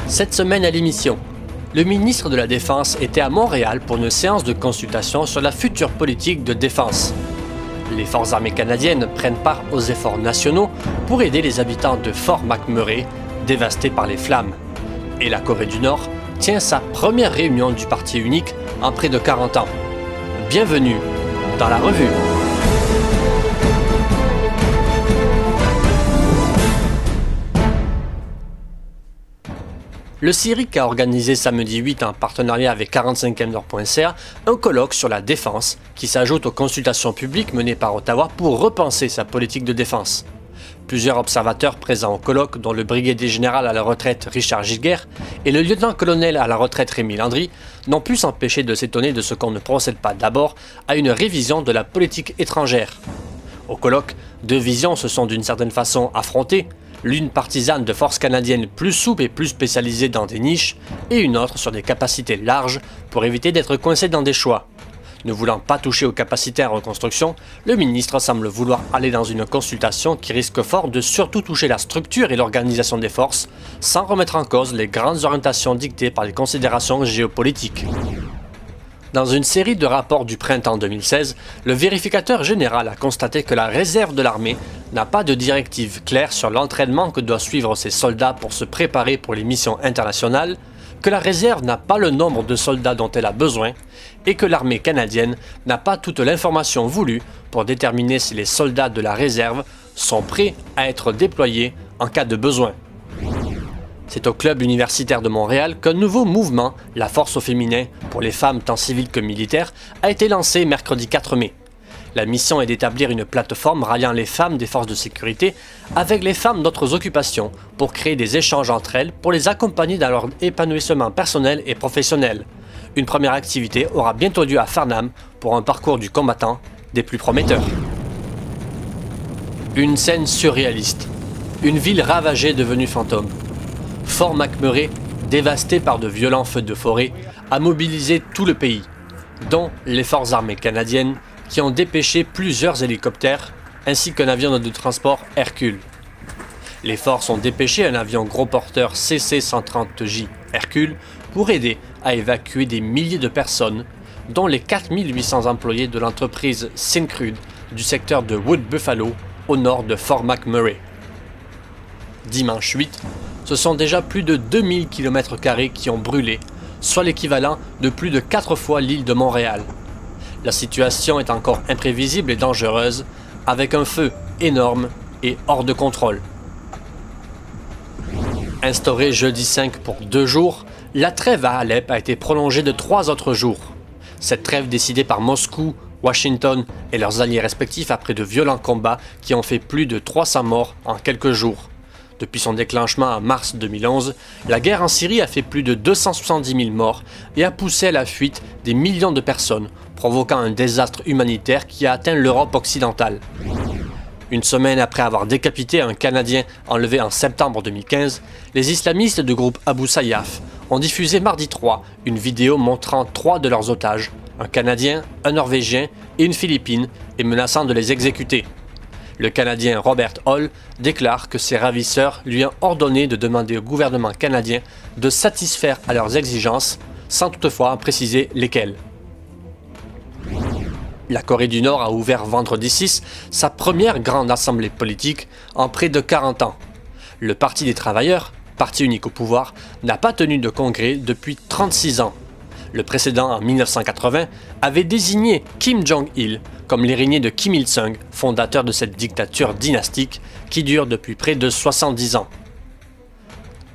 Cette semaine à l'émission, le ministre de la Défense était à Montréal pour une séance de consultation sur la future politique de défense. Les forces armées canadiennes prennent part aux efforts nationaux pour aider les habitants de Fort McMurray, dévastés par les flammes. Et la Corée du Nord tient sa première réunion du parti unique en près de 40 ans. Bienvenue dans la revue. Le CIRIC a organisé samedi 8 en partenariat avec 45e-Nord.ca un colloque sur la défense qui s'ajoute aux consultations publiques menées par Ottawa pour repenser sa politique de défense. Plusieurs observateurs présents au colloque, dont le brigadier général à la retraite Richard Giguère et le lieutenant-colonel à la retraite Rémi Landry, n'ont pu s'empêcher de s'étonner de ce qu'on ne procède pas d'abord à une révision de la politique étrangère. Au colloque, deux visions se sont d'une certaine façon affrontées, l'une partisane de forces canadiennes plus souples et plus spécialisées dans des niches, et une autre sur des capacités larges pour éviter d'être coincé dans des choix. Ne voulant pas toucher aux capacités en reconstruction, le ministre semble vouloir aller dans une consultation qui risque fort de surtout toucher la structure et l'organisation des forces, sans remettre en cause les grandes orientations dictées par les considérations géopolitiques. Dans une série de rapports du printemps 2016, le vérificateur général a constaté que la réserve de l'armée n'a pas de directive claire sur l'entraînement que doivent suivre ses soldats pour se préparer pour les missions internationales, que la réserve n'a pas le nombre de soldats dont elle a besoin et que l'armée canadienne n'a pas toute l'information voulue pour déterminer si les soldats de la réserve sont prêts à être déployés en cas de besoin. C'est au club universitaire de Montréal qu'un nouveau mouvement, la force au féminin, pour les femmes tant civiles que militaires, a été lancé mercredi 4 mai. La mission est d'établir une plateforme ralliant les femmes des forces de sécurité avec les femmes d'autres occupations pour créer des échanges entre elles pour les accompagner dans leur épanouissement personnel et professionnel. Une première activité aura bientôt lieu à Farnham pour un parcours du combattant des plus prometteurs. Une scène surréaliste. Une ville ravagée devenue fantôme. Fort McMurray, dévasté par de violents feux de forêt, a mobilisé tout le pays, dont les forces armées canadiennes qui ont dépêché plusieurs hélicoptères ainsi qu'un avion de transport Hercule. Les forces ont dépêché un avion gros porteur CC-130J Hercule pour aider à évacuer des milliers de personnes, dont les 4800 employés de l'entreprise Syncrude du secteur de Wood Buffalo au nord de Fort McMurray. Dimanche 8, ce sont déjà plus de 2000 km² qui ont brûlé, soit l'équivalent de plus de 4 fois l'île de Montréal. La situation est encore imprévisible et dangereuse, avec un feu énorme et hors de contrôle. Instaurée jeudi 5 pour 2 jours, la trêve à Alep a été prolongée de 3 autres jours. Cette trêve décidée par Moscou, Washington et leurs alliés respectifs après de violents combats qui ont fait plus de 300 morts en quelques jours. Depuis son déclenchement en mars 2011, la guerre en Syrie a fait plus de 270 000 morts et a poussé à la fuite des millions de personnes, provoquant un désastre humanitaire qui a atteint l'Europe occidentale. Une semaine après avoir décapité un Canadien enlevé en septembre 2015, les islamistes du groupe Abu Sayyaf ont diffusé mardi 3 une vidéo montrant 3 de leurs otages, un Canadien, un Norvégien et une Philippine, et menaçant de les exécuter. Le Canadien Robert Hall déclare que ses ravisseurs lui ont ordonné de demander au gouvernement canadien de satisfaire à leurs exigences, sans toutefois préciser lesquelles. La Corée du Nord a ouvert vendredi 6 sa première grande assemblée politique en près de 40 ans. Le Parti des travailleurs, parti unique au pouvoir, n'a pas tenu de congrès depuis 36 ans. Le précédent, en 1980, avait désigné Kim Jong-il comme l'héritier de Kim Il-sung, fondateur de cette dictature dynastique qui dure depuis près de 70 ans.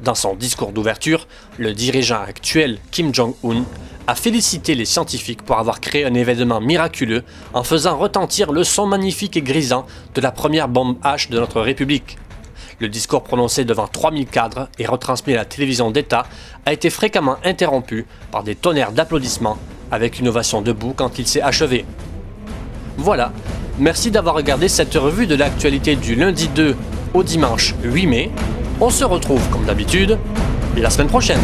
Dans son discours d'ouverture, le dirigeant actuel Kim Jong-un a félicité les scientifiques pour avoir créé un événement miraculeux en faisant retentir le son magnifique et grisant de la première bombe H de notre République. Le discours prononcé devant 3000 cadres et retransmis à la télévision d'État a été fréquemment interrompu par des tonnerres d'applaudissements avec une ovation debout quand il s'est achevé. Voilà, merci d'avoir regardé cette revue de l'actualité du lundi 2 au dimanche 8 mai. On se retrouve comme d'habitude la semaine prochaine.